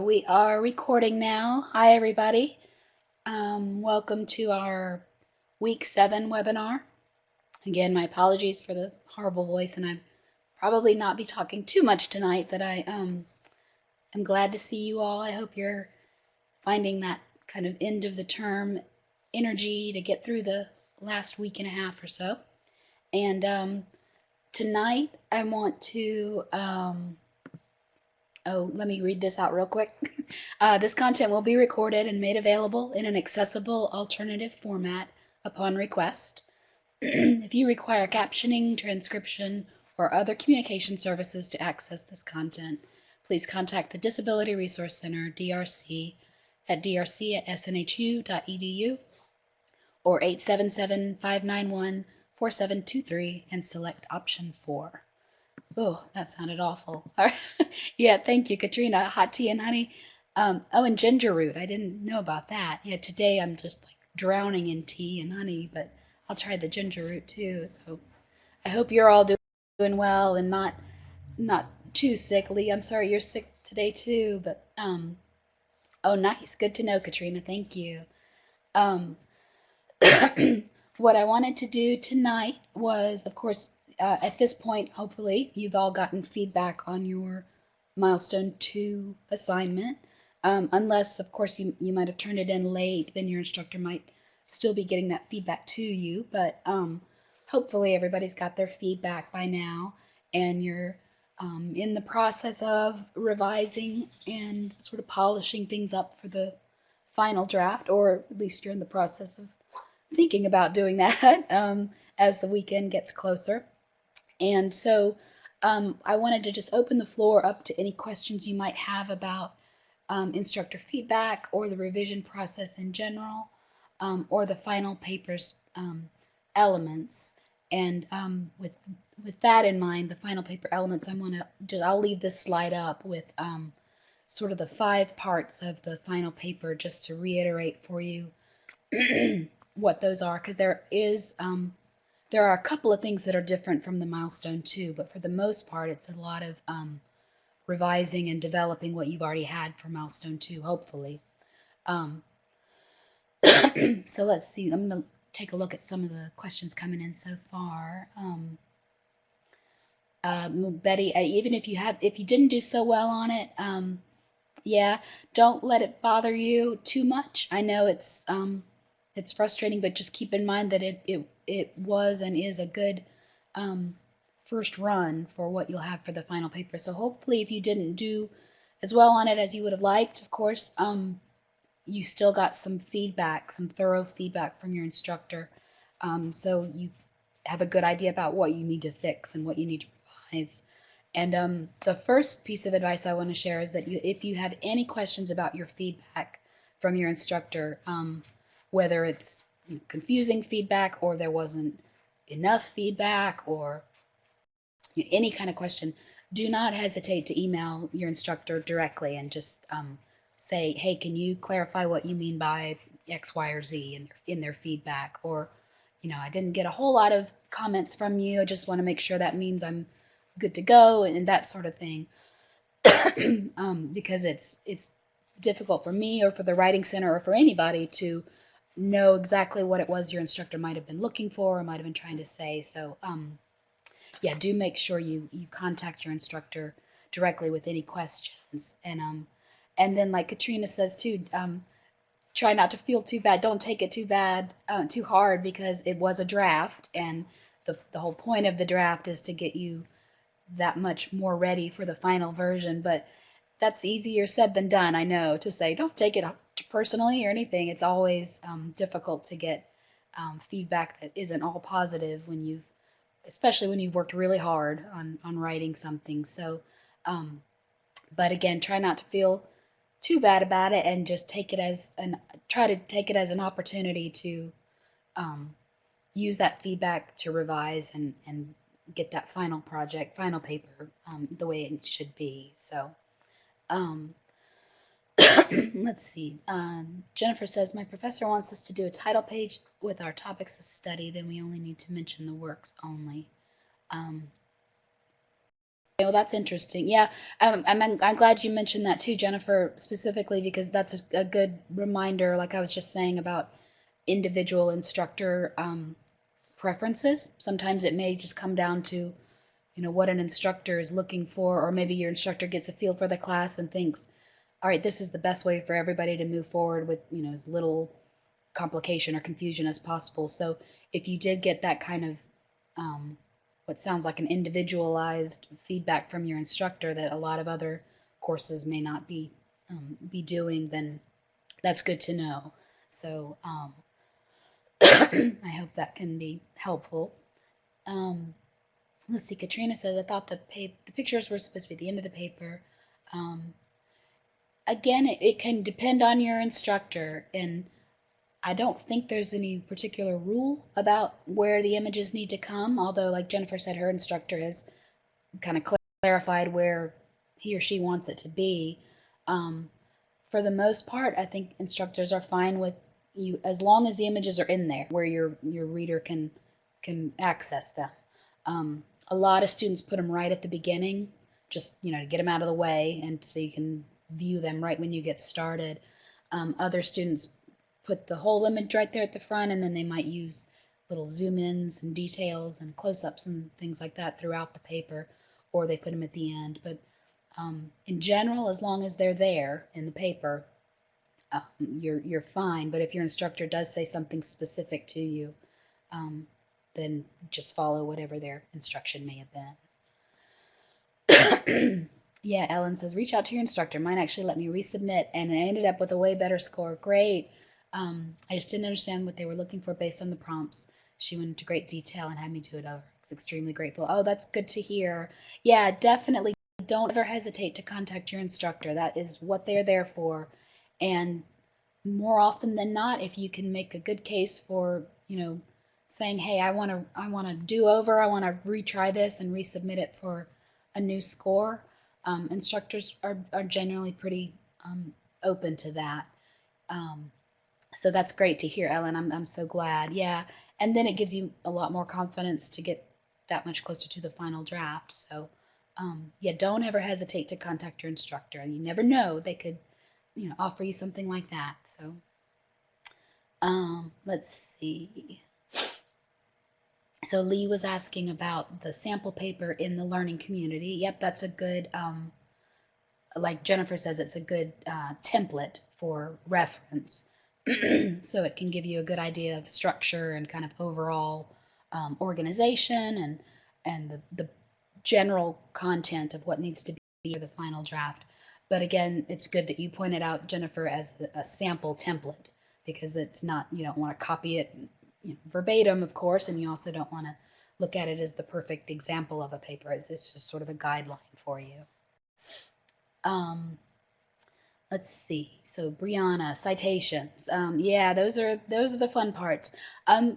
We are recording now. Hi, everybody. Welcome to our week 7 webinar. Again, my apologies for the horrible voice, and I'll probably not be talking too much tonight, but I am glad to see you all. I hope you're finding that kind of end of the term energy to get through the last week and a half or so. And tonight I want to let me read this out real quick. This content will be recorded and made available in an accessible alternative format upon request. If you require captioning, transcription, or other communication services to access this content, please contact the Disability Resource Center, DRC, at drc@snhu.edu or 877-591-4723 and select option 4. Oh, that sounded awful. All right. Yeah, thank you, Katrina. Hot tea and honey. And ginger root. I didn't know about that. Yeah, today I'm just like drowning in tea and honey, but I'll try the ginger root too. So I hope you're all doing well and not too sickly. I'm sorry you're sick today too, but oh, nice. Good to know, Katrina. Thank you. Um, what I wanted to do tonight was, of course, at this point, hopefully, you've all gotten feedback on your milestone 2 assignment. Unless, of course, you might have turned it in late, then your instructor might still be getting that feedback to you. But hopefully, everybody's got their feedback by now, and you're in the process of revising and sort of polishing things up for the final draft, or at least you're in the process of thinking about doing that as the weekend gets closer. And so I wanted to just open the floor up to any questions you might have about instructor feedback or the revision process in general, or the final paper's elements. And with that in mind, the final paper elements, I'll leave this slide up with sort of the 5 parts of the final paper just to reiterate for you what those are, because there are a couple of things that are different from the milestone 2, but for the most part it's a lot of revising and developing what you've already had for milestone 2, hopefully. So let's see, I'm going to take a look at some of the questions coming in so far. Betty, even if you didn't do so well on it, yeah, don't let it bother you too much. I know it's frustrating, but just keep in mind that it was and is a good first run for what you'll have for the final paper. So hopefully, if you didn't do as well on it as you would have liked, of course, you still got some feedback, some thorough feedback from your instructor. So you have a good idea about what you need to fix and what you need to revise. And the first piece of advice I want to share is that if you have any questions about your feedback from your instructor, whether it's confusing feedback or there wasn't enough feedback or any kind of question, do not hesitate to email your instructor directly and just say, hey, can you clarify what you mean by X, Y, or Z in their feedback? Or, I didn't get a whole lot of comments from you. I just want to make sure that means I'm good to go and that sort of thing. Because it's difficult for me or for the Writing Center or for anybody to know exactly what it was your instructor might have been looking for or might have been trying to say. So yeah, do make sure you contact your instructor directly with any questions. And then, like Katrina says too, try not to feel too bad. Don't take it too hard, because it was a draft, and the whole point of the draft is to get you that much more ready for the final version. But that's easier said than done, I know, to say don't take it personally or anything. It's always difficult to get feedback that isn't all positive especially when you've worked really hard on writing something. So, but again, try not to feel too bad about it, and just try to take it as an opportunity to use that feedback to revise and get that final paper the way it should be. So let's see. Jennifer says, my professor wants us to do a title page with our topics of study, then we only need to mention the works only. Oh, that's interesting. Yeah, I'm glad you mentioned that too, Jennifer, specifically because that's a good reminder, like I was just saying about individual instructor preferences. Sometimes it may just come down to, what an instructor is looking for, or maybe your instructor gets a feel for the class and thinks, all right, this is the best way for everybody to move forward with, as little complication or confusion as possible. So if you did get that kind of what sounds like an individualized feedback from your instructor that a lot of other courses may not be doing, then that's good to know. So I hope that can be helpful. Um, let's see. Katrina says, I thought the pictures were supposed to be at the end of the paper. Um, again, it can depend on your instructor, and I don't think there's any particular rule about where the images need to come, although, like Jennifer said, her instructor has kind of clarified where he or she wants it to be. Um, for the most part, I think instructors are fine with you as long as the images are in there where your reader can access them. A lot of students put them right at the beginning, just to get them out of the way, and so you can view them right when you get started. Other students put the whole image right there at the front, and then they might use little zoom ins and details and close ups and things like that throughout the paper, or they put them at the end. But in general, as long as they're there in the paper, you're fine. But if your instructor does say something specific to you, then just follow whatever their instruction may have been. Yeah, Ellen says, reach out to your instructor. Mine actually let me resubmit, and I ended up with a way better score. Great. I just didn't understand what they were looking for based on the prompts. She went into great detail and had me do it over. I was extremely grateful. Oh, that's good to hear. Yeah, definitely don't ever hesitate to contact your instructor. That is what they're there for. And more often than not, if you can make a good case for, saying, hey, I want to do over, I want to retry this and resubmit it for a new score, instructors are generally pretty open to that. So that's great to hear, Ellen. I'm so glad. Yeah. And then it gives you a lot more confidence to get that much closer to the final draft. So, yeah, don't ever hesitate to contact your instructor. You never know, they could, offer you something like that. So, let's see. So Lee was asking about the sample paper in the learning community. Yep, that's a good, like Jennifer says, it's a good template for reference. So it can give you a good idea of structure and kind of overall organization and the general content of what needs to be for the final draft. But again, it's good that you pointed out, Jennifer, as a sample template, because it's not, you don't want to copy it verbatim, of course, and you also don't want to look at it as the perfect example of a paper. It's just sort of a guideline for you. Let's see. So Brianna, citations. Yeah, those are the fun parts. And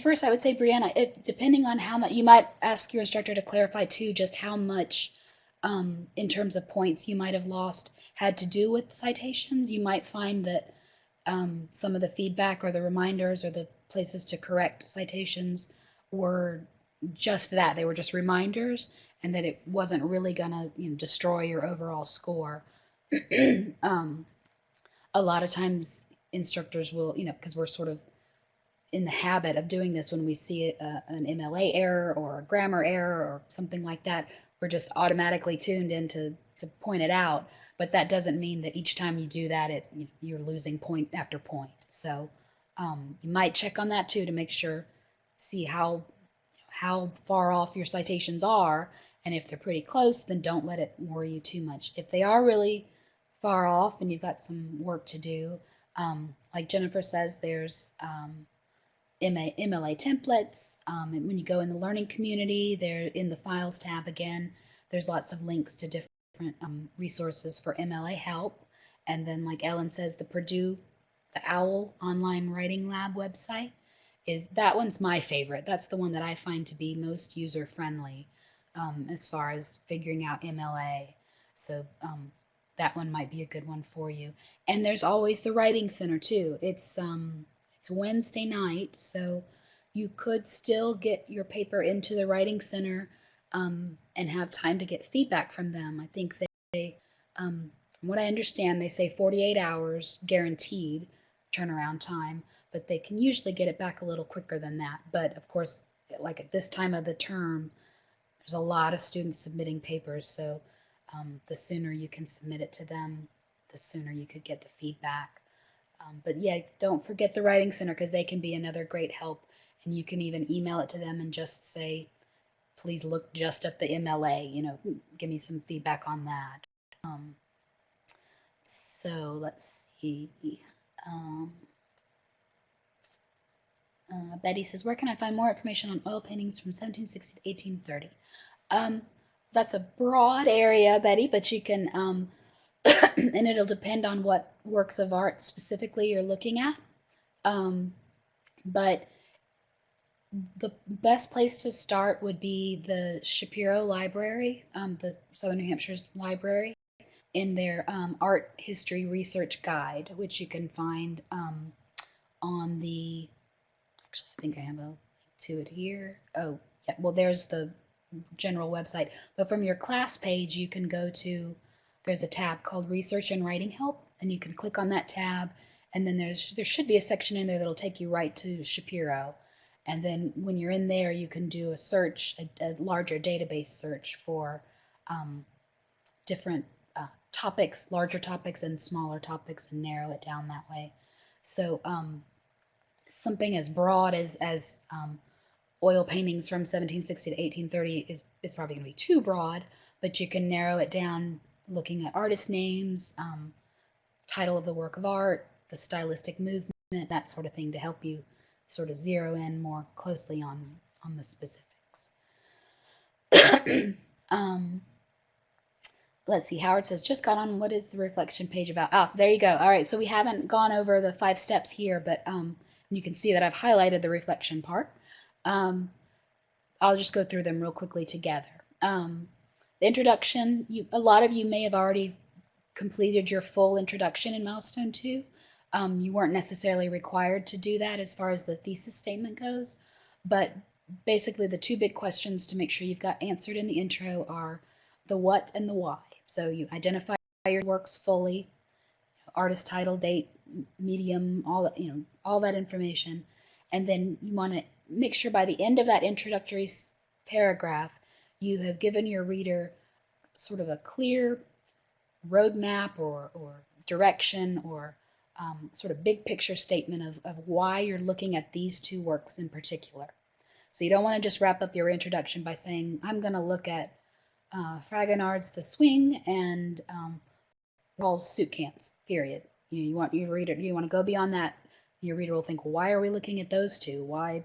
first, I would say, Brianna, depending on how much, you might ask your instructor to clarify too, just how much, in terms of points you might have lost, had to do with citations. You might find that some of the feedback or the reminders or the places to correct citations were just that. They were just reminders, and that it wasn't really gonna destroy your overall score. A lot of times instructors will, because we're sort of in the habit of doing this when we see an MLA error or a grammar error or something like that, we're just automatically tuned in to point it out. But that doesn't mean that each time you do that, you're losing point after point. So you might check on that too to make sure, see how far off your citations are, and if they're pretty close, then don't let it worry you too much. If they are really far off and you've got some work to do, like Jennifer says, there's MLA templates. And when you go in the learning community, there in the files tab again, there's lots of links to different resources for MLA help. And then, like Ellen says, the OWL Online Writing Lab website that one's my favorite. That's the one that I find to be most user friendly as far as figuring out MLA. So that one might be a good one for you. And there's always the Writing Center too. It's Wednesday night, so you could still get your paper into the Writing Center and have time to get feedback from them. I think from what I understand, they say 48 hours guaranteed turnaround time, but they can usually get it back a little quicker than that. But of course, like at this time of the term, there's a lot of students submitting papers, so the sooner you can submit it to them, the sooner you could get the feedback. But yeah, don't forget the Writing Center because they can be another great help. And you can even email it to them and just say, please look just at the MLA, give me some feedback on that. So let's see. Betty says, where can I find more information on oil paintings from 1760 to 1830? That's a broad area, Betty, but you can, and it'll depend on what works of art specifically you're looking at. But the best place to start would be the Shapiro Library, the Southern New Hampshire's library, in their Art History Research Guide, which you can find on the, actually I think I have a link to it here. Oh, yeah, well there's the general website, but from your class page you can go to, there's a tab called Research and Writing Help, and you can click on that tab, and then there should be a section in there that'll take you right to Shapiro. And then when you're in there, you can do a search, a larger database search for different topics, larger topics and smaller topics, and narrow it down that way. So something as broad as oil paintings from 1760 to 1830 is probably going to be too broad, but you can narrow it down looking at artist names, title of the work of art, the stylistic movement, that sort of thing, to help you sort of zero in more closely on the specifics. Let's see, Howard says, just got on, what is the reflection page about? Ah, there you go. All right, so we haven't gone over the 5 steps here, but you can see that I've highlighted the reflection part. I'll just go through them real quickly together. The introduction, a lot of you may have already completed your full introduction in Milestone 2. You weren't necessarily required to do that as far as the thesis statement goes, but basically the 2 big questions to make sure you've got answered in the intro are the what and the why. So you identify your works fully, artist title, date, medium, all that information, and then you want to make sure by the end of that introductory paragraph you have given your reader sort of a clear roadmap or direction or sort of big picture statement of why you're looking at these 2 works in particular. So you don't want to just wrap up your introduction by saying, I'm going to look at Fragonard's The Swing and Paul's Soup Cans, period. You want your reader, you want to go beyond that. Your reader will think, why are we looking at those 2? Why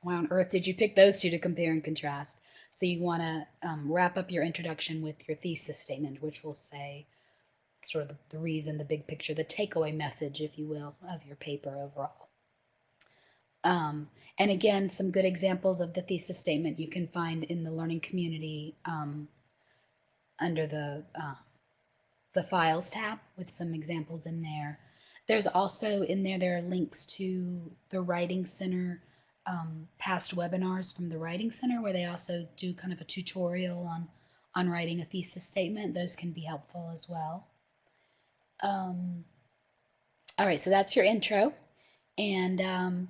on earth did you pick those 2 to compare and contrast? So you want to wrap up your introduction with your thesis statement, which will say sort of the reason, the big picture, the takeaway message, if you will, of your paper overall. And again, some good examples of the thesis statement you can find in the learning community under the files tab with some examples in there. There's also in there are links to the Writing Center past webinars from the Writing Center, where they also do kind of a tutorial on writing a thesis statement. Those can be helpful as well. All right, so that's your intro, and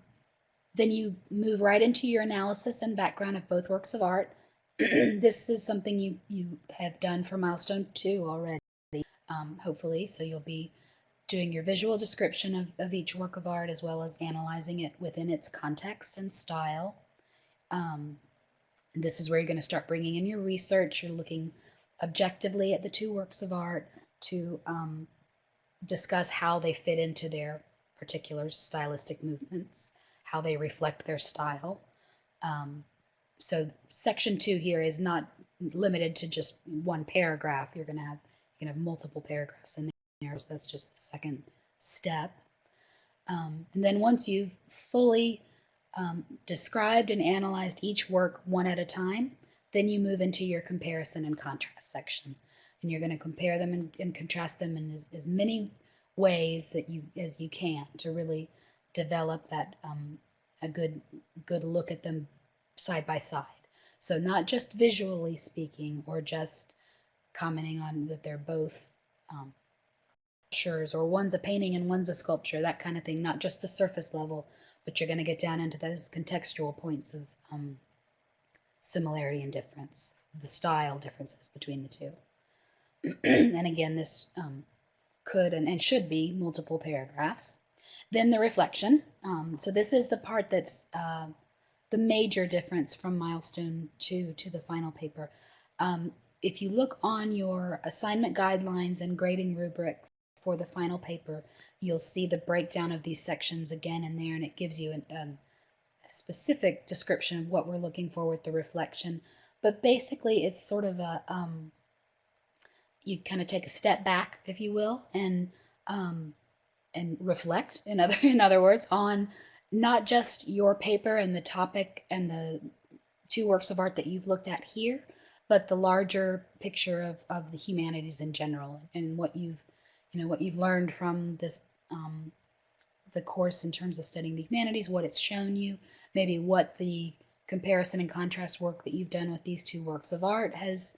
then you move right into your analysis and background of both works of art. This is something you have done for Milestone 2 already, hopefully, so you'll be doing your visual description of each work of art as well as analyzing it within its context and style. This is where you're going to start bringing in your research. You're looking objectively at the 2 works of art to discuss how they fit into their particular stylistic movements, how they reflect their style. So section 2 here is not limited to just 1 paragraph. You can have multiple paragraphs in there, so that's just the second step. And then once you've fully described and analyzed each work one at a time, then you move into your comparison and contrast section. And you're going to compare them and contrast them in as many ways as you can to really develop that a good look at them side by side. So not just visually speaking or just commenting on that they're both sculptures or one's a painting and one's a sculpture, that kind of thing, not just the surface level, but you're going to get down into those contextual points of similarity and difference, the style differences between the two. And again, this could and should be multiple paragraphs. Then the reflection. So this is the part that's the major difference from milestone 2 to the final paper. If you look on your assignment guidelines and grading rubric for the final paper, you'll see the breakdown of these sections again in there, and it gives you a specific description of what we're looking for with the reflection. But basically, it's sort of a you kind of take a step back, if you will, and reflect, in other words, on not just your paper and the topic and the two works of art that you've looked at here, but the larger picture of the humanities in general and what you've learned from this the course in terms of studying the humanities, what it's shown you, maybe what the comparison and contrast work that you've done with these two works of art has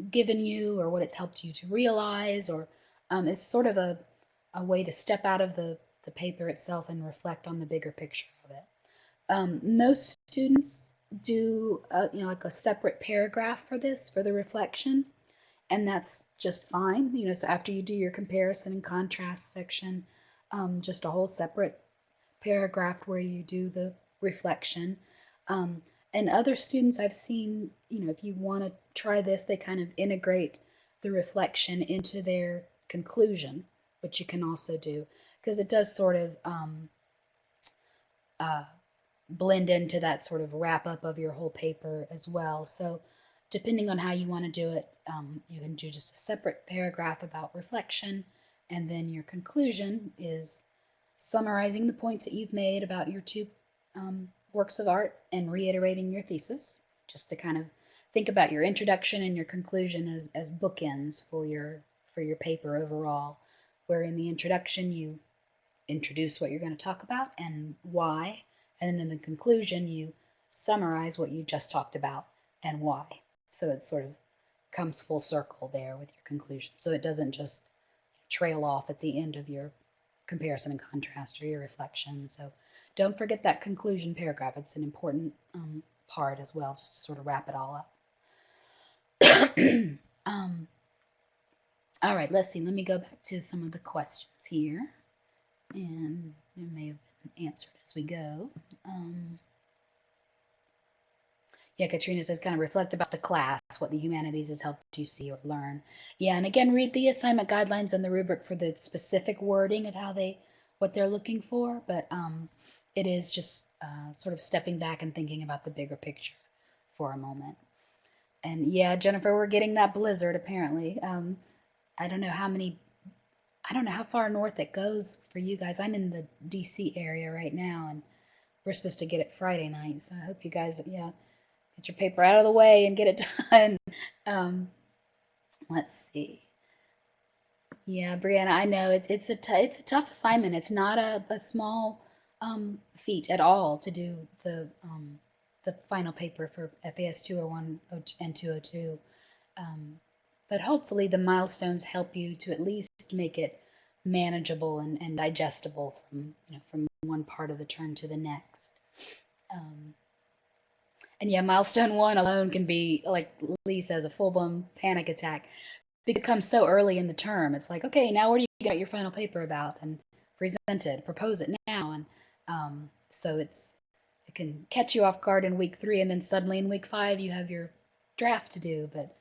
given you, or what it's helped you to realize, or it's sort of a way to step out of the paper itself and reflect on the bigger picture of it. Most students do like a separate paragraph for this, for the reflection, and that's just fine. So after you do your comparison and contrast section, just a whole separate paragraph where you do the reflection. And other students I've seen, if you want to try this, they kind of integrate the reflection into their conclusion, which you can also do, because it does sort of blend into that sort of wrap up of your whole paper as well. So depending on how you want to do it, you can do just a separate paragraph about reflection, and then your conclusion is summarizing the points that you've made about your two works of art and reiterating your thesis, just to kind of think about your introduction and your conclusion as bookends for your paper overall, where in the introduction you introduce what you're going to talk about and why, and then in the conclusion you summarize what you just talked about and why. So it sort of comes full circle there with your conclusion, so it doesn't just trail off at the end of your comparison and contrast or your reflection. So don't forget that conclusion paragraph. It's an important part as well, just to sort of wrap it all up. All right, let's see. Let me go back to some of the questions here, and they may have been answered as we go. Yeah, Katrina says kind of reflect about the class, what the humanities has helped you see or learn. Yeah, and again, read the assignment guidelines and the rubric for the specific wording of what they're looking for, but it is just sort of stepping back and thinking about the bigger picture for a moment. And yeah, Jennifer, we're getting that blizzard apparently. I don't know how far north it goes for you guys. I'm in the DC area right now, and we're supposed to get it Friday night, so I hope you guys, get your paper out of the way and get it done. Let's see. Yeah, Brianna, I know it's a tough assignment. It's not a small feat at all to do the final paper for FAS 201 and 202. But hopefully the milestones help you to at least make it manageable and digestible from one part of the term to the next. And yeah, milestone 1 alone can be, like Lee says, a full-blown panic attack. Because it comes so early in the term. It's like, okay, now what do you get your final paper about? And present it, propose it now. And so it can catch you off guard in week 3, and then suddenly in week 5 you have your draft to do. But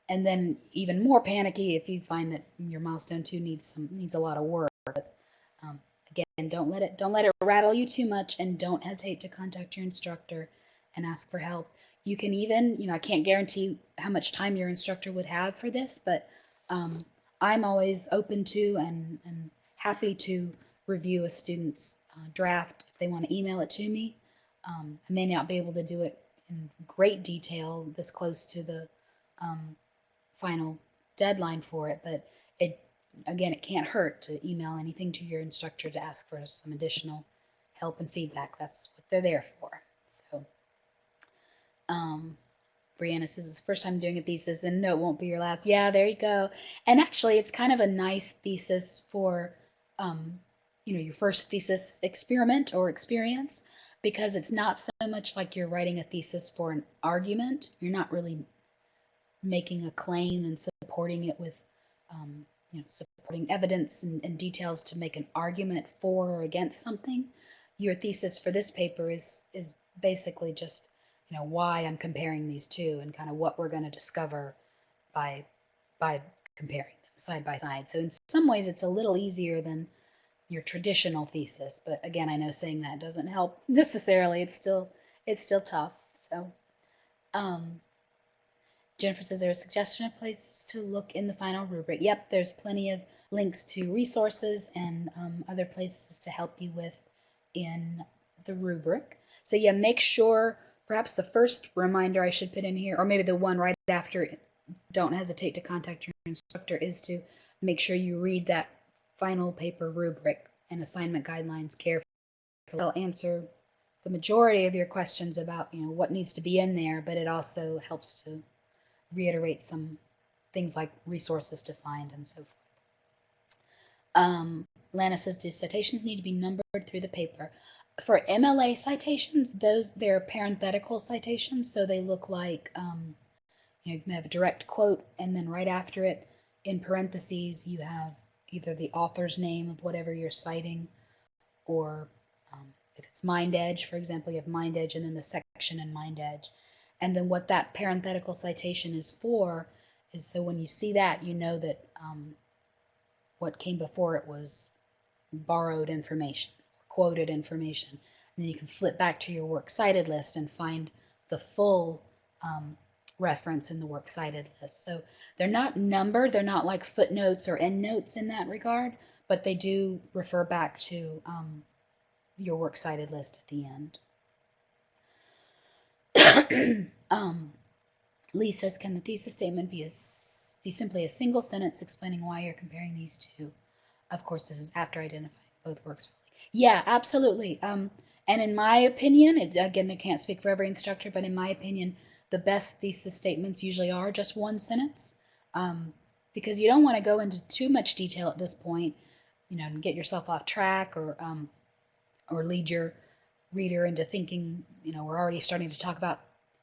and then even more panicky if you find that your milestone 2 needs a lot of work. But again, don't let it rattle you too much, and don't hesitate to contact your instructor and ask for help. You can even, I can't guarantee how much time your instructor would have for this, but I'm always open to and happy to review a student's draft if they want to email it to me. I may not be able to do it in great detail this close to the final deadline for it, but it can't hurt to email anything to your instructor to ask for some additional help and feedback. That's what they're there for. So, Brianna says it's first time doing a thesis, and no, it won't be your last. Yeah, there you go. And actually, it's kind of a nice thesis for, um, your first thesis experiment or experience, because it's not so much like you're writing a thesis for an argument. You're not really making a claim and supporting it with, supporting evidence and details to make an argument for or against something. Your thesis for this paper is basically just, why I'm comparing these two and kind of what we're going to discover by comparing them side by side. So in some ways, it's a little easier than your traditional thesis. But again, I know saying that doesn't help necessarily. It's still tough. So. Jennifer says there's a suggestion of places to look in the final rubric. Yep, there's plenty of links to resources and other places to help you with in the rubric. So yeah, make sure, perhaps the first reminder I should put in here, or maybe the one right after, don't hesitate to contact your instructor, is to make sure you read that final paper rubric and assignment guidelines carefully. It'll answer the majority of your questions about what needs to be in there, but it also helps to reiterate some things like resources to find and so forth. Lana says, do citations need to be numbered through the paper? For MLA citations, they're parenthetical citations, so they look like you can have a direct quote, and then right after it, in parentheses, you have either the author's name of whatever you're citing, or if it's MindEdge, for example, you have MindEdge and then the section in MindEdge. And then what that parenthetical citation is for is so when you see that, you know that what came before it was borrowed information, quoted information. And then you can flip back to your works cited list and find the full reference in the works cited list. So they're not numbered, they're not like footnotes or endnotes in that regard, but they do refer back to your works cited list at the end. Lee says, can the thesis statement be simply a single sentence explaining why you're comparing these two? Of course, this is after identifying both works. Yeah, absolutely. And in my opinion, again, I can't speak for every instructor, but in my opinion, the best thesis statements usually are just one sentence, because you don't want to go into too much detail at this point, and get yourself off track or lead your reader into thinking, we're already starting to talk about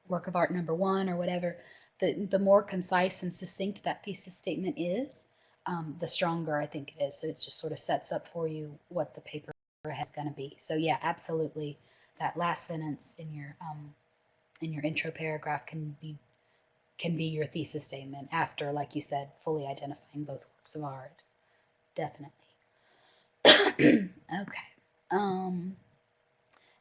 work of art number one or whatever. The more concise and succinct that thesis statement is, the stronger I think it is. So it just sort of sets up for you what the paper is going to be. So yeah, absolutely, that last sentence in your intro paragraph can be your thesis statement after, like you said, fully identifying both works of art. Definitely. Okay.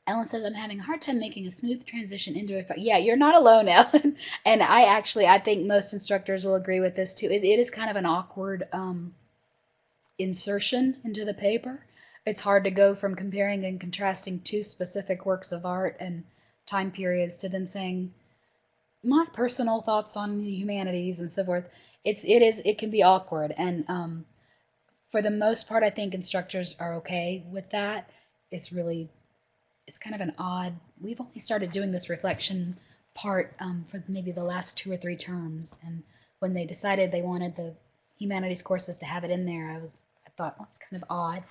Ellen says, I'm having a hard time making a smooth transition into it. Yeah, you're not alone, Ellen. And I think most instructors will agree with this too. It is kind of an awkward insertion into the paper. It's hard to go from comparing and contrasting two specific works of art and time periods to then saying my personal thoughts on the humanities and so forth. It can be awkward. And for the most part, I think instructors are okay with that. It's kind of an odd, we've only started doing this reflection part for maybe the last 2 or 3 terms, and when they decided they wanted the humanities courses to have it in there, I thought, well, it's kind of odd.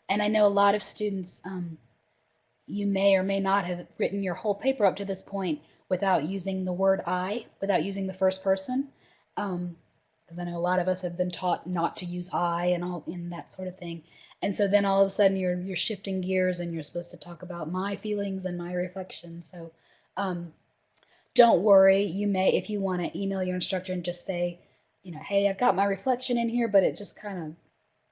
And I know a lot of students, you may or may not have written your whole paper up to this point without using the word I, without using the first person, because I know a lot of us have been taught not to use I and all in that sort of thing. And so then all of a sudden you're shifting gears and you're supposed to talk about my feelings and my reflection. So don't worry. You may, if you want to email your instructor and just say, hey, I've got my reflection in here, but it just kind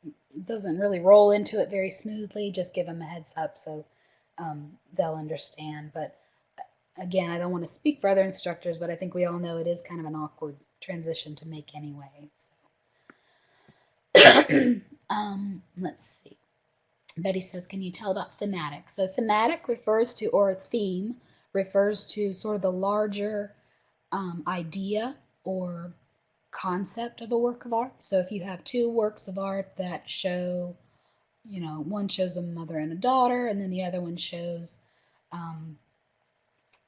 of doesn't really roll into it very smoothly. Just give them a heads up so they'll understand. But again, I don't want to speak for other instructors, but I think we all know it is kind of an awkward transition to make anyway. So. Let's see. Betty says, can you tell about thematic? So thematic refers to, or theme, refers to sort of the larger idea or concept of a work of art. So if you have 2 works of art that show, one shows a mother and a daughter, and then the other one shows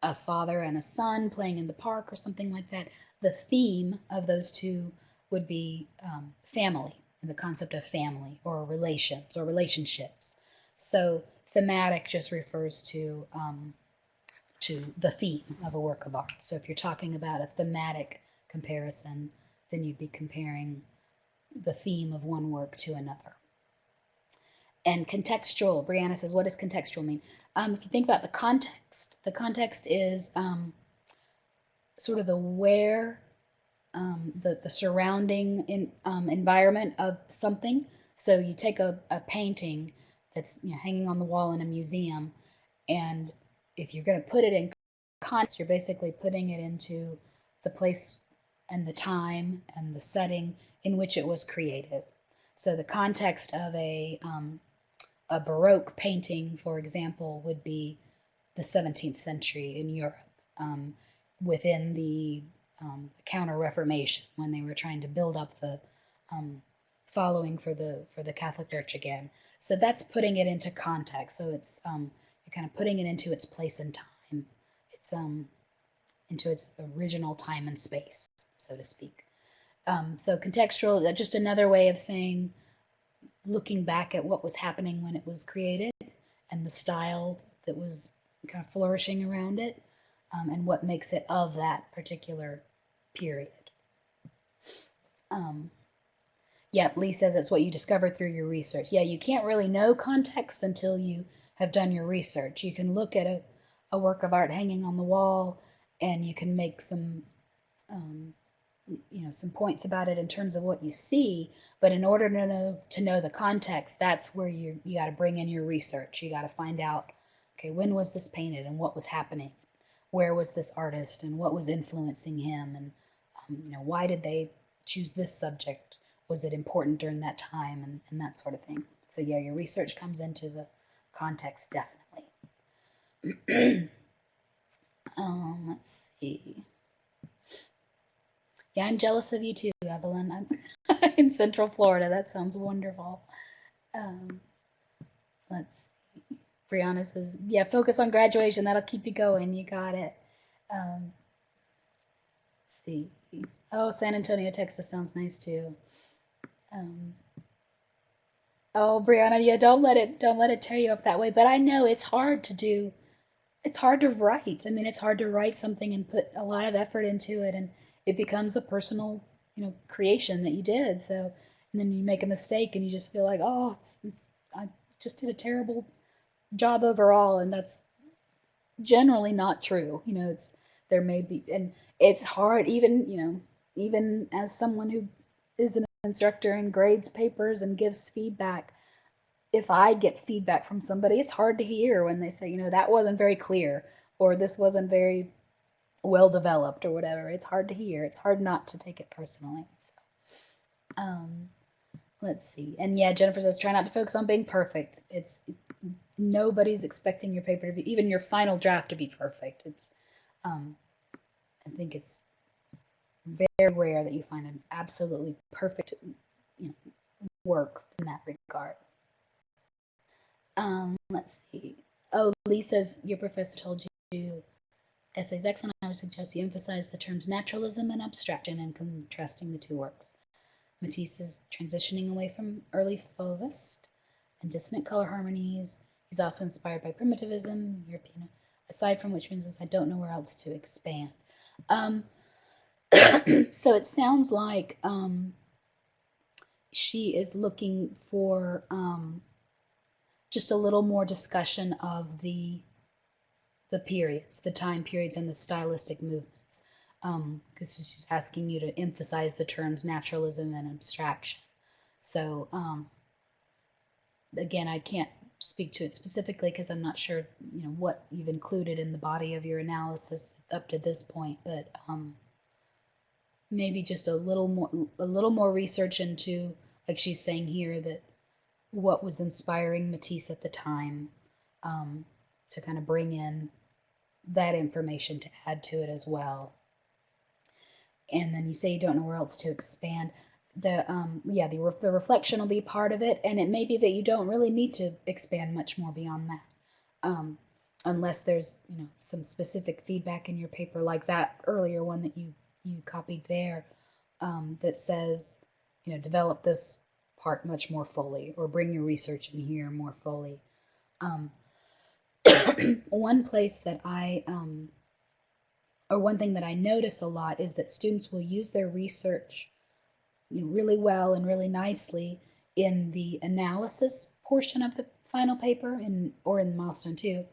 a father and a son playing in the park or something like that, the theme of those two would be family, and the concept of family or relations or relationships. So thematic just refers to the theme of a work of art. So if you're talking about a thematic comparison, then you'd be comparing the theme of one work to another. And contextual, Brianna says, what does contextual mean? If you think about the context is sort of the where, the surrounding environment of something. So you take a painting that's hanging on the wall in a museum, and if you're going to put it in context, you're basically putting it into the place and the time and the setting in which it was created. So the context of a Baroque painting, for example, would be the 17th century in Europe, within the Counter-Reformation, when they were trying to build up the following for the Catholic Church again. So that's putting it into context. So it's you're kind of putting it into its place and time. It's into its original time and space, so to speak. So contextual, just another way of saying looking back at what was happening when it was created and the style that was kind of flourishing around it, and what makes it of that particular period. Yeah, Lee says it's what you discover through your research. Yeah, you can't really know context until you have done your research. You can look at a work of art hanging on the wall, and you can make some some points about it in terms of what you see, but in order to know the context, that's where you got to bring in your research. You got to find out, okay, when was this painted and what was happening? Where was this artist and what was influencing him? And why did they choose this subject? Was it important during that time? And that sort of thing. So yeah, your research comes into the context, definitely. Let's see. Yeah, I'm jealous of you too, Evelyn. I'm in Central Florida. That sounds wonderful. Let's see. Brianna says, yeah, focus on graduation. That'll keep you going. You got it. Let's see. Oh, San Antonio, Texas sounds nice too. Oh, Brianna, yeah, don't let it tear you up that way. But I know it's hard to do. It's hard to write. I mean, it's hard to write something and put a lot of effort into it, and it becomes a personal, creation that you did. So, and then you make a mistake, and you just feel like, oh, I just did a terrible job overall, and that's generally not true. There may be, and it's hard, even as someone who is an instructor and grades papers and gives feedback. If I get feedback from somebody, it's hard to hear when they say, that wasn't very clear, or this wasn't very well developed, or whatever. It's hard to hear. It's hard not to take it personally. So, let's see. And yeah, Jennifer says, try not to focus on being perfect. Nobody's expecting your paper to be, even your final draft, to be perfect. I think it's very rare that you find an absolutely perfect work in that regard. Let's see. Oh, Lee says your professor told you essays excellent. I would suggest you emphasize the terms naturalism and abstraction and contrasting the two works. Matisse is transitioning away from early Fauvist and dissonant color harmonies. He's also inspired by primitivism, European. Aside from which means I don't know where else to expand. So it sounds like she is looking for just a little more discussion of the periods, the time periods, and the stylistic movements, because she's asking you to emphasize the terms naturalism and abstraction. So again, I can't speak to it specifically because I'm not sure what you've included in the body of your analysis up to this point, but maybe just a little more research into, like she's saying here, that what was inspiring Matisse at the time, to kind of bring in that information to add to it as well. And then you say you don't know where else to expand. The reflection will be part of it, and it may be that you don't really need to expand much more beyond that. unless there's some specific feedback in your paper like that earlier one that you copied there, that says develop this part much more fully, or bring your research in here more fully. Um, one place that or one thing that I notice a lot is that students will use their research really well and really nicely in the analysis portion of the final paper, or in milestone 2,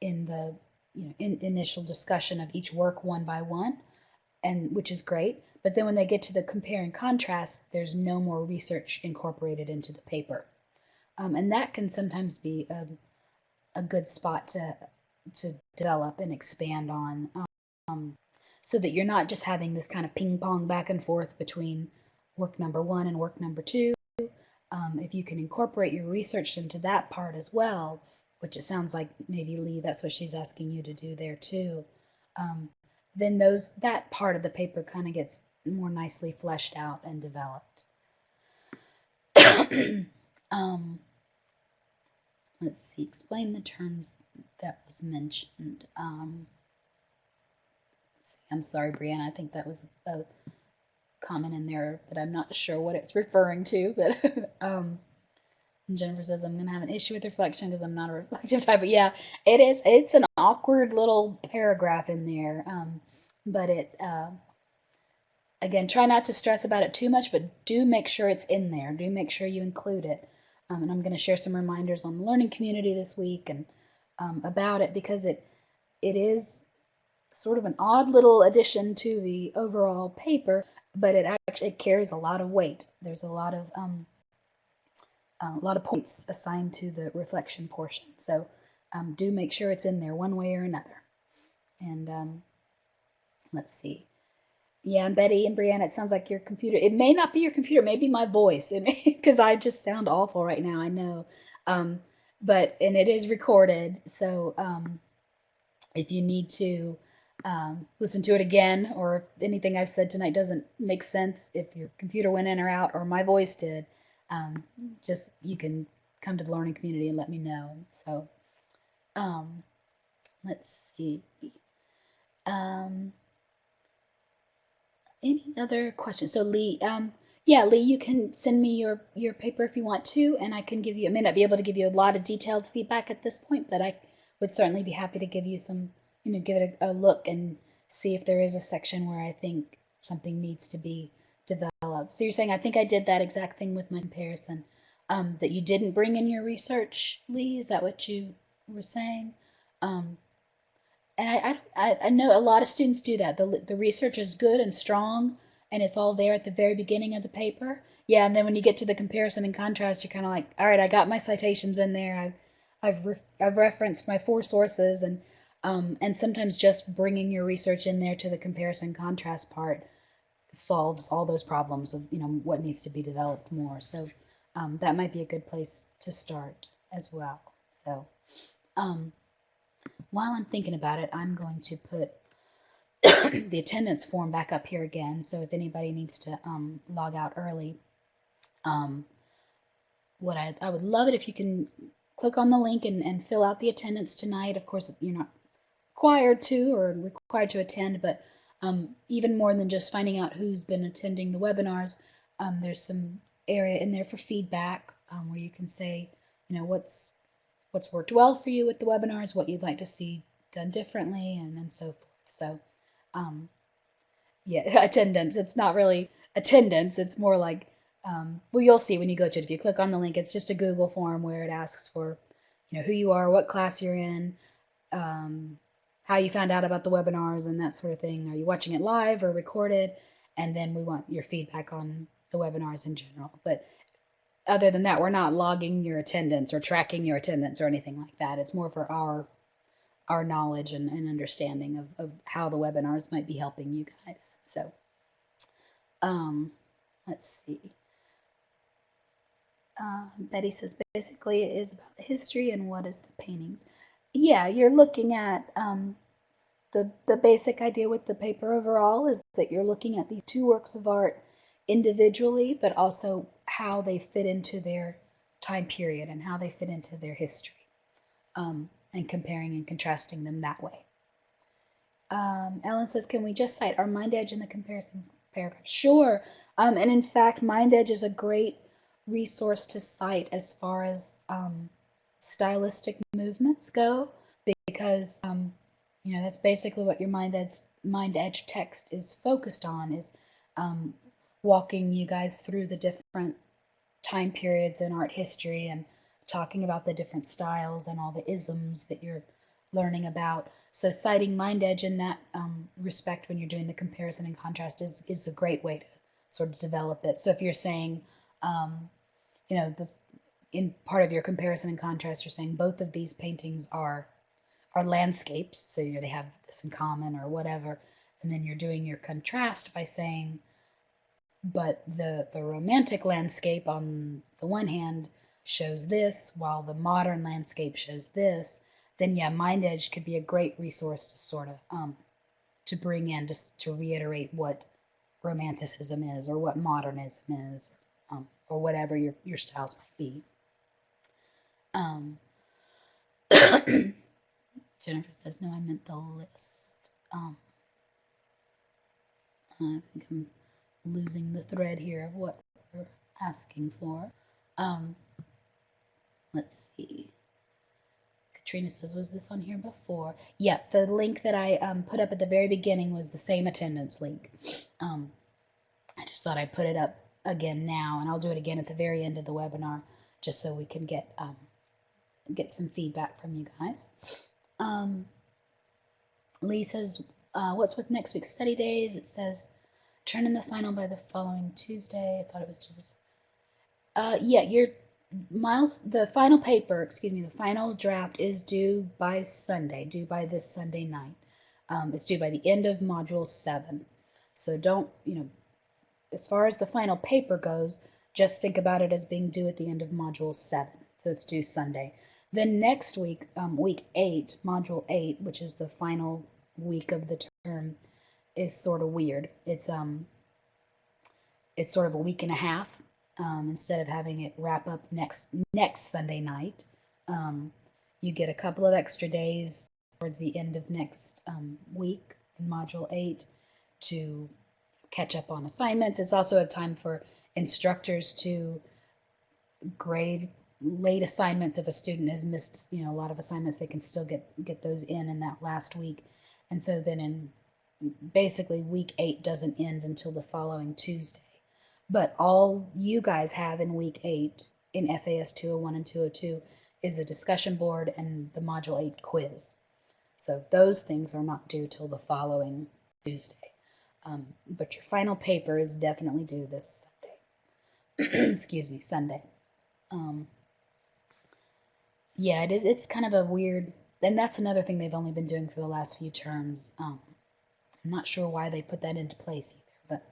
in the initial discussion of each work one by one, and which is great. But then when they get to the compare and contrast, there's no more research incorporated into the paper, and that can sometimes be a good spot to develop and expand on, so that you're not just having this kind of ping pong back and forth between work number 1 and work number 2. If you can incorporate your research into that part as well, which it sounds like maybe Lee, that's what she's asking you to do there too, then that part of the paper kind of gets more nicely fleshed out and developed. Let's see, explain the terms that was mentioned. I'm sorry, Brianna, I think that was a comment in there that I'm not sure what it's referring to, but Jennifer says, I'm going to have an issue with reflection because I'm not a reflective type. But yeah, it is. It's an awkward little paragraph in there. But again, try not to stress about it too much, but do make sure it's in there. Do make sure you include it. And I'm going to share some reminders on the learning community this week and about it, because it is sort of an odd little addition to the overall paper, but it carries a lot of weight. There's a lot of points assigned to the reflection portion. So do make sure it's in there one way or another. And let's see. Yeah, and Betty and Brianna, it sounds like your computer. It may not be your computer, it may be my voice, because I just sound awful right now, I know. And it is recorded, so if you need to listen to it again, or if anything I've said tonight doesn't make sense, if your computer went in or out, or my voice did, just you can come to the learning community and let me know. So let's see. Any other questions? So Lee, yeah, Lee, you can send me your paper if you want to, and I can give you. I may not be able to give you a lot of detailed feedback at this point, but I would certainly be happy to give you some, give it a look and see if there is a section where I think something needs to be developed. So you're saying I think I did that exact thing with my comparison, that you didn't bring in your research, Lee? Is that what you were saying? And I know a lot of students do that. The research is good and strong, and it's all there at the very beginning of the paper. Yeah, and then when you get to the comparison and contrast, you're kind of like, all right, I got my citations in there. I've referenced my 4 sources, and sometimes just bringing your research in there to the comparison contrast part solves all those problems of what needs to be developed more. So that might be a good place to start as well. So while I'm thinking about it, I'm going to put the attendance form back up here again. So if anybody needs to log out early, what I would love it if you can click on the link and fill out the attendance tonight. Of course, you're not required to or required to attend, but even more than just finding out who's been attending the webinars, there's some area in there for feedback, where you can say, what's worked well for you with the webinars, what you'd like to see done differently, and so forth. So yeah, attendance, it's not really attendance, it's more like, well, you'll see when you go to it. If you click on the link, it's just a Google form where it asks for who you are, what class you're in, how you found out about the webinars and that sort of thing. Are you watching it live or recorded? And then we want your feedback on the webinars in general. But other than that, we're not logging your attendance or tracking your attendance or anything like that. It's more for our knowledge and understanding of how the webinars might be helping you guys. So let's see. Betty says basically it is about the history and what is the paintings. Yeah, you're looking at the basic idea with the paper overall is that you're looking at these 2 works of art individually, but also how they fit into their time period and how they fit into their history. and comparing and contrasting them that way. Ellen says, can we just cite our MindEdge in the comparison paragraph? Sure. And in fact, MindEdge is a great resource to cite as far as stylistic movements go, because that's basically what your MindEdge text is focused on, is walking you guys through the different time periods in art history and talking about the different styles and all the isms that you're learning about. So citing MindEdge in that respect when you're doing the comparison and contrast is a great way to sort of develop it. So if you're saying, in part of your comparison and contrast, you're saying both of these paintings are landscapes, so they have this in common or whatever, and then you're doing your contrast by saying, but the romantic landscape on the one hand shows this, while the modern landscape shows this, then yeah, MindEdge could be a great resource to sort of to bring in, just to reiterate what romanticism is, or what modernism is, or whatever your styles might be. Jennifer says, no, I meant the list. I think I'm losing the thread here of what we're asking for. Let's see. Katrina says, was this on here before? Yeah, the link that I put up at the very beginning was the same attendance link. I just thought I'd put it up again now, and I'll do it again at the very end of the webinar, just so we can get some feedback from you guys. Lee says, what's with next week's study days? It says, turn in the final by the following Tuesday. I thought it was just, yeah, the final paper, the final draft is due by Sunday, due by this Sunday night. It's due by the end of Module 7. So don't, as far as the final paper goes, just think about it as being due at the end of Module 7. So it's due Sunday. Then next week, week 8, Module 8, which is the final week of the term, is sort of weird. It's sort of a week and a half. Instead of having it wrap up next Sunday night, you get a couple of extra days towards the end of next week in Module 8 to catch up on assignments. It's also a time for instructors to grade late assignments. If a student has missed, a lot of assignments, they can still get those in that last week. And so then basically week 8 doesn't end until the following Tuesday. But all you guys have in week 8 in FAS 201 and 202 is a discussion board and the Module 8 quiz. So those things are not due till the following Tuesday. But your final paper is definitely due this Sunday. Excuse me, Sunday. Yeah, it is. It's kind of a weird, and that's another thing they've only been doing for the last few terms. I'm not sure why they put that into place either, but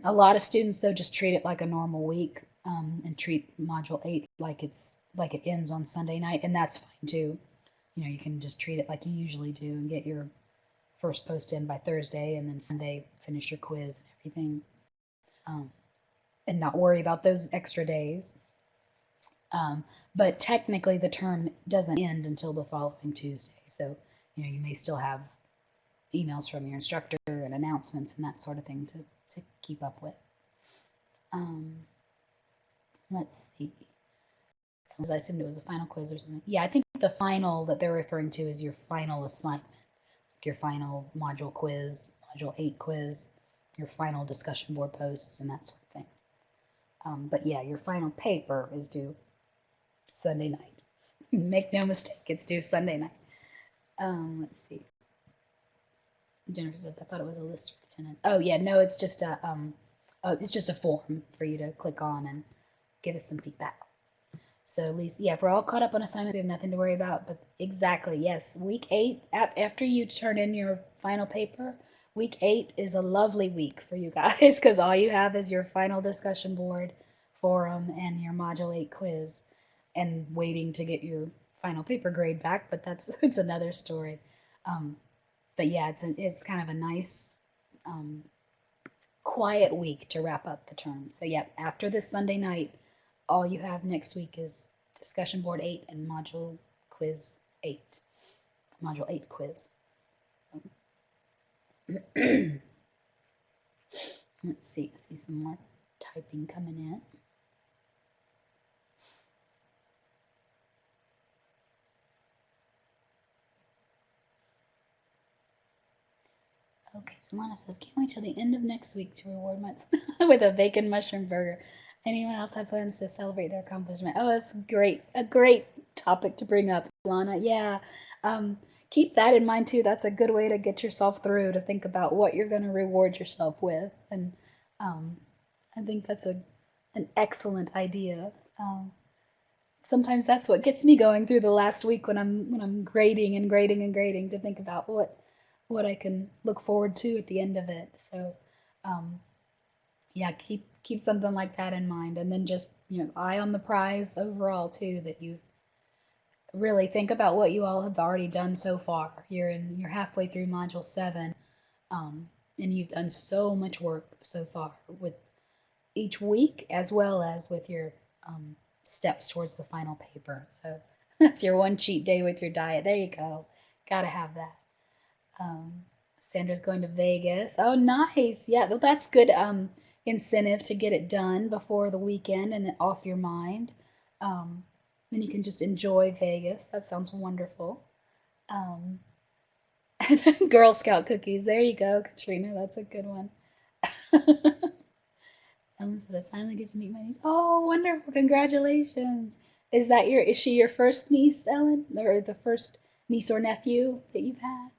a lot of students, though, just treat it like a normal week, and treat Module 8 like it ends on Sunday night, and that's fine too. You can just treat it like you usually do and get your first post in by Thursday, and then Sunday finish your quiz and everything, and not worry about those extra days. But technically the term doesn't end until the following Tuesday. So, you may still have emails from your instructor and announcements and that sort of thing to keep up with. Let's see. Because I assumed it was a final quiz or something. Yeah, I think the final that they're referring to is your final assignment, like your final module quiz, Module 8 quiz, your final discussion board posts and that sort of thing. But yeah, your final paper is due Sunday night. Make no mistake, it's due Sunday night. Let's see. Jennifer says, I thought it was a list for attendance. Oh yeah, no, it's just a form for you to click on and give us some feedback. So at least, yeah, if we're all caught up on assignments, we have nothing to worry about. But exactly, yes, week 8, after you turn in your final paper, week 8 is a lovely week for you guys because all you have is your final discussion board, forum, and your Module 8 quiz, and waiting to get your final paper grade back, but it's another story. But yeah, it's kind of a nice, quiet week to wrap up the term. So yeah, after this Sunday night, all you have next week is discussion board 8 and module quiz 8. Module 8 quiz. Let's see. I see some more typing coming in. Okay, Solana says, can't wait till the end of next week to reward myself with a bacon mushroom burger. Anyone else have plans to celebrate their accomplishment? Oh, that's great. A great topic to bring up, Solana. Yeah. Keep that in mind too. That's a good way to get yourself through, to think about what you're going to reward yourself with. And um, I think that's an excellent idea. Sometimes that's what gets me going through the last week when I'm grading and grading and grading, to think about what I can look forward to at the end of it. So, yeah, keep something like that in mind, and then just eye on the prize overall too. That you really think about what you all have already done so far. You're halfway through module 7, and you've done so much work so far with each week, as well as with your steps towards the final paper. So that's your one cheat day with your diet. There you go. Gotta have that. Sandra's going to Vegas. Oh, nice. Yeah, well, that's good incentive to get it done before the weekend and off your mind. Then you can just enjoy Vegas. That sounds wonderful. Um, Girl Scout cookies. There you go, Katrina. That's a good one. Ellen says, I finally get to meet my niece. Oh, wonderful. Congratulations. Is she your first niece, Ellen? Or the first niece or nephew that you've had?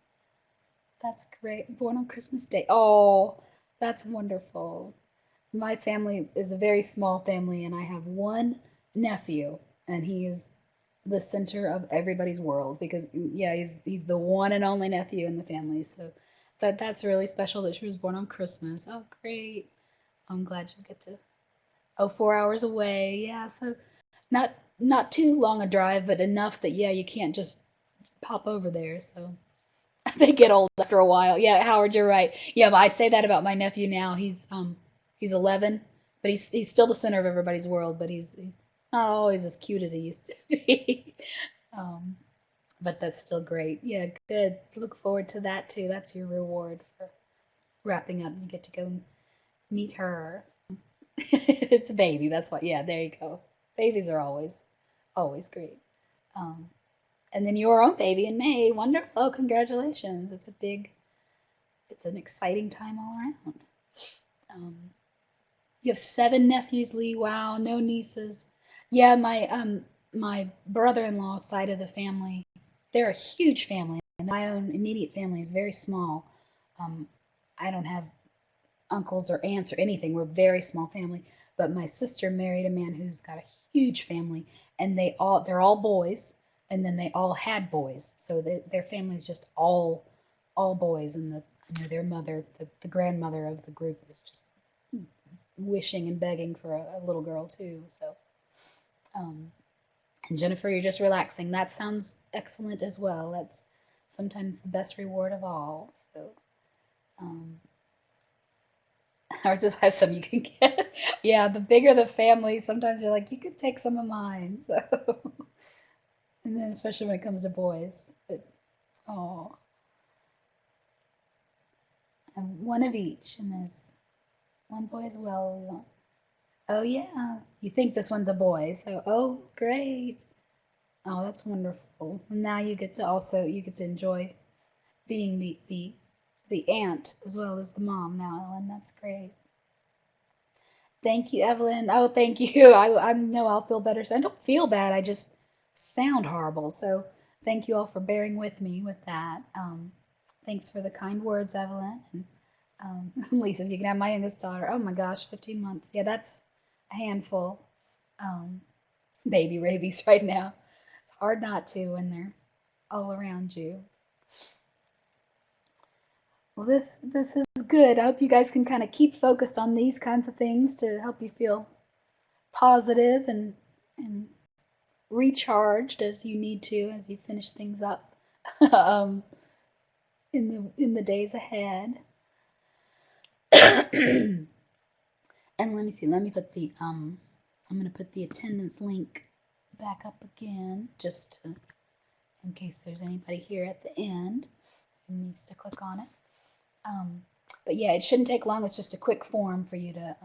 That's great. Born on Christmas Day. Oh, that's wonderful. My family is a very small family, and I have one nephew, and he is the center of everybody's world because, yeah, he's the one and only nephew in the family. So that's really special that she was born on Christmas. Oh, great. I'm glad you get to. Oh, 4 hours away. Yeah, so not too long a drive, but enough that, yeah, you can't just pop over there. So they get old after a while. Yeah, Howard, you're right. Yeah, but I'd say that about my nephew now. He's 11, but he's still the center of everybody's world. But he's not always as cute as he used to be. um, but that's still great. Yeah, good. Look forward to that too. That's your reward for wrapping up. You get to go meet her. It's a baby. That's what. Yeah, there you go. Babies are always great. Um, and then your own baby in May. Wonderful. Oh, congratulations. It's an exciting time all around. Um, you have 7 nephews, Lee. Wow, no nieces. Yeah, my brother-in-law's side of the family, they're a huge family, and my own immediate family is very small. Um, I don't have uncles or aunts or anything. We're a very small family. But my sister married a man who's got a huge family, and they're all boys, and then they all had boys. So their family is just all boys, and their mother, the grandmother of the group, is just wishing and begging for a little girl too. So, and Jennifer, you're just relaxing. That sounds excellent as well. That's sometimes the best reward of all. So, um, ours just has some you can get. Yeah, the bigger the family, sometimes you're like, you could take some of mine. So, and then especially when it comes to boys, but oh, and one of each, and there's one boy as well. Oh yeah, you think this one's a boy, so oh great. Oh, that's wonderful. And now you get to enjoy being the aunt as well as the mom now, Ellen. That's great. Thank you, Evelyn. Oh, thank you. I know I'll feel better. So I don't feel bad. I just sound horrible. So thank you all for bearing with me with that. Thanks for the kind words, Evelyn. And Lisa, you can have my youngest daughter. Oh my gosh, 15 months. Yeah, that's a handful. Um, Baby rabies right now. It's hard not to when they're all around you. Well, this is good. I hope you guys can kind of keep focused on these kinds of things to help you feel positive and recharged as you need to as you finish things up um, in the days ahead. And let me see. Let me put the I'm gonna put the attendance link back up again, just in case there's anybody here at the end who needs to click on it. But yeah, it shouldn't take long. It's just a quick form for you to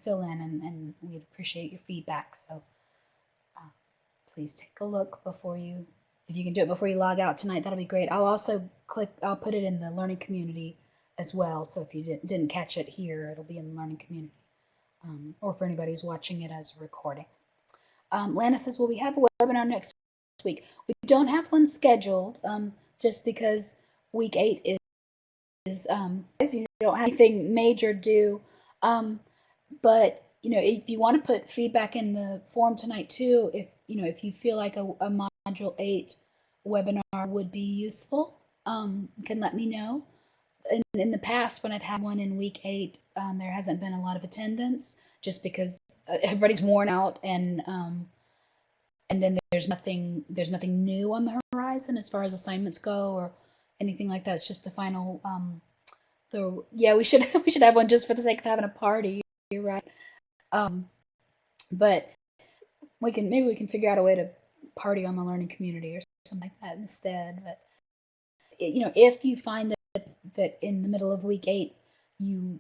fill in, and we'd appreciate your feedback. So please take a look before you, if you can do it before you log out tonight, that'll be great. I'll put it in the learning community as well. So if you didn't catch it here, it'll be in the learning community, or for anybody who's watching it as a recording. Lana says, will we have a webinar next week? We don't have one scheduled, just because week 8 is you don't have anything major due. But if you want to put feedback in the forum tonight too, if you feel like a module 8 webinar would be useful, you can let me know. In the past, when I've had one in week 8, there hasn't been a lot of attendance, just because everybody's worn out, and then there's nothing new on the horizon as far as assignments go or anything like that. It's just the final. Yeah, we should have one just for the sake of having a party. You're right. But maybe we can figure out a way to party on the learning community or something like that instead. But if you find that in the middle of week 8 you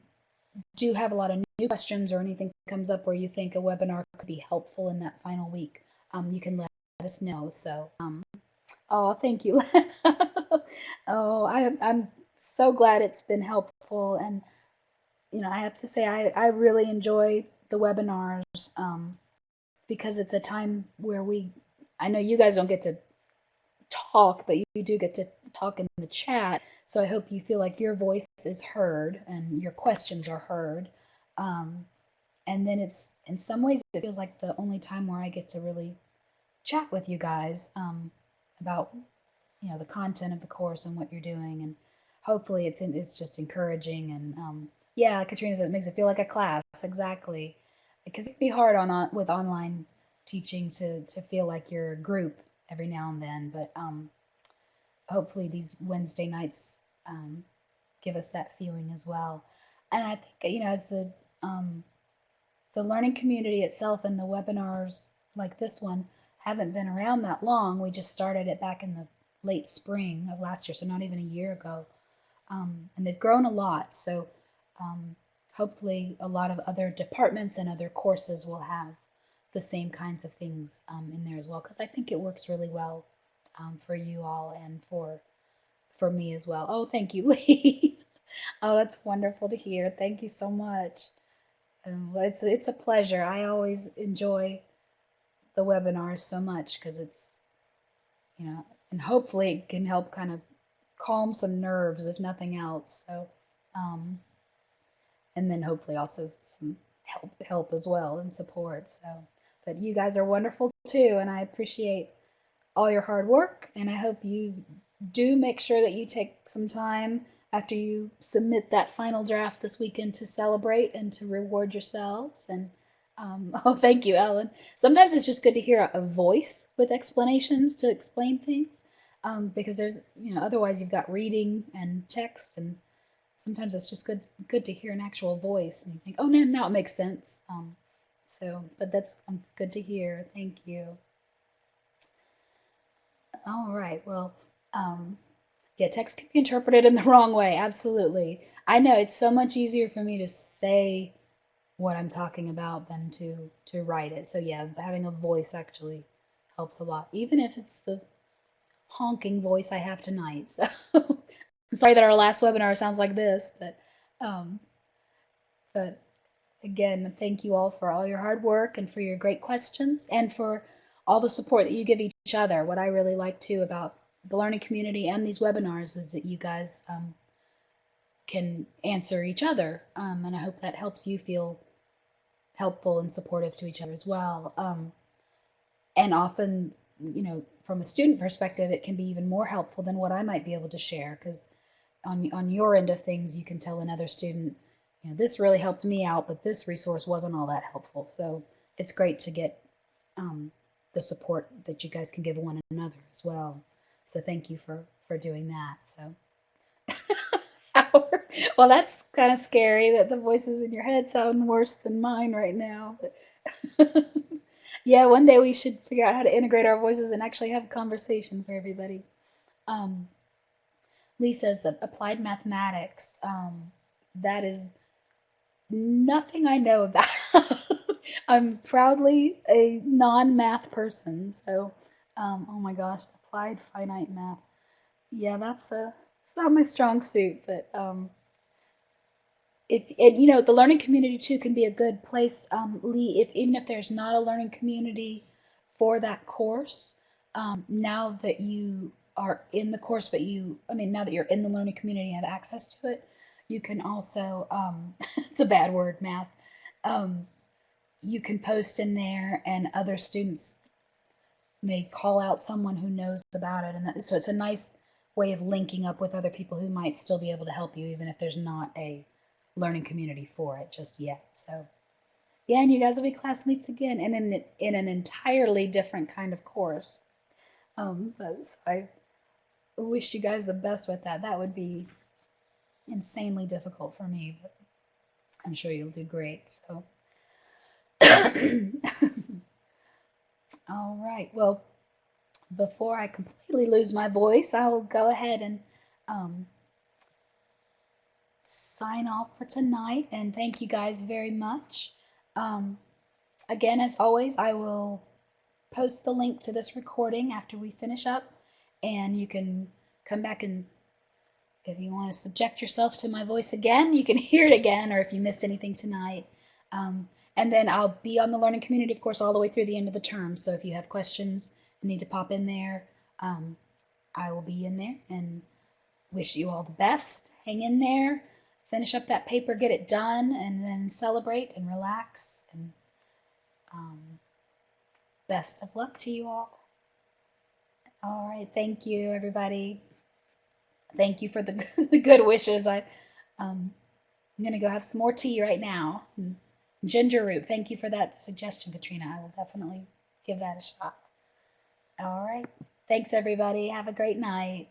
do have a lot of new questions, or anything comes up where you think a webinar could be helpful in that final week, you can let us know. So oh, thank you. Oh, I'm so glad it's been helpful. And I have to say, I really enjoy the webinars, because it's a time where I know you guys don't get to talk, but you do get to talk in the chat. So I hope you feel like your voice is heard and your questions are heard. And then it's, in some ways, it feels like the only time where I get to really chat with you guys about the content of the course and what you're doing. And hopefully it's just encouraging. And yeah, Katrina says it makes it feel like a class. Exactly. Because it can be hard with online teaching to feel like you're a group every now and then. But hopefully these Wednesday nights give us that feeling as well. And I think, as the learning community itself and the webinars like this one haven't been around that long. We just started it back in the late spring of last year, so not even a year ago. And they've grown a lot. So hopefully a lot of other departments and other courses will have the same kinds of things in there as well, because I think it works really well for you all and for me as well. Oh, thank you, Lee. Oh, that's wonderful to hear. Thank you so much. It's a pleasure. I always enjoy the webinars so much, because it's, and hopefully it can help kind of calm some nerves, if nothing else. So, and then hopefully also some help as well, and support. So, but you guys are wonderful too, and I appreciate all your hard work, and I hope you do make sure that you take some time after you submit that final draft this weekend to celebrate and to reward yourselves. And oh, thank you, Ellen. Sometimes it's just good to hear a voice with explanations to explain things, because there's, otherwise you've got reading and text, and sometimes it's just good to hear an actual voice, and you think, oh, now it makes sense. But that's good to hear. Thank you. All right. Well, yeah, text can be interpreted in the wrong way. Absolutely. I know it's so much easier for me to say what I'm talking about than to write it. So yeah, having a voice actually helps a lot, even if it's the honking voice I have tonight. So I'm sorry that our last webinar sounds like this, but again, thank you all for all your hard work and for your great questions and for all the support that you give each other. What I really like too about the learning community and these webinars is that you guys can answer each other, and I hope that helps you feel helpful and supportive to each other as well. And often, from a student perspective, it can be even more helpful than what I might be able to share, because on your end of things, you can tell another student, this really helped me out, but this resource wasn't all that helpful. So it's great to get the support that you guys can give one another as well. So thank you for doing that. So, well, that's kind of scary that the voices in your head sound worse than mine right now. But Yeah, one day we should figure out how to integrate our voices and actually have a conversation for everybody. Um, Lee says that applied mathematics, that is nothing I know about. I'm proudly a non-math person, so oh my gosh, applied finite math. Yeah, it's not my strong suit, but if and you know the learning community too can be a good place, Lee. If even if there's not a learning community for that course, now that you are in the course, but I mean, now that you're in the learning community and have access to it, you can also, it's a bad word, math. Um, you can post in there, and other students may call out someone who knows about it, and so it's a nice way of linking up with other people who might still be able to help you, even if there's not a learning community for it just yet. So yeah, and you guys will be classmates again, and in an entirely different kind of course. But so I wish you guys the best with that. That would be insanely difficult for me, but I'm sure you'll do great. So, all right. Well, before I completely lose my voice, I'll go ahead and um, sign off for tonight. And thank you guys very much. Um, Again, as always, I will post the link to this recording after we finish up, and you can come back, and if you want to subject yourself to my voice again, you can hear it again, or if you missed anything tonight. And then I'll be on the learning community, of course, all the way through the end of the term. So if you have questions and need to pop in there, um, I will be in there, and wish you all the best. Hang in there, finish up that paper, get it done, and then celebrate and relax. And um, best of luck to you all. All right, thank you, everybody. Thank you for the, the good wishes. I'm gonna go have some more tea right now. Ginger root. Thank you for that suggestion, Katrina. I will definitely give that a shot. All right. Thanks, everybody. Have a great night.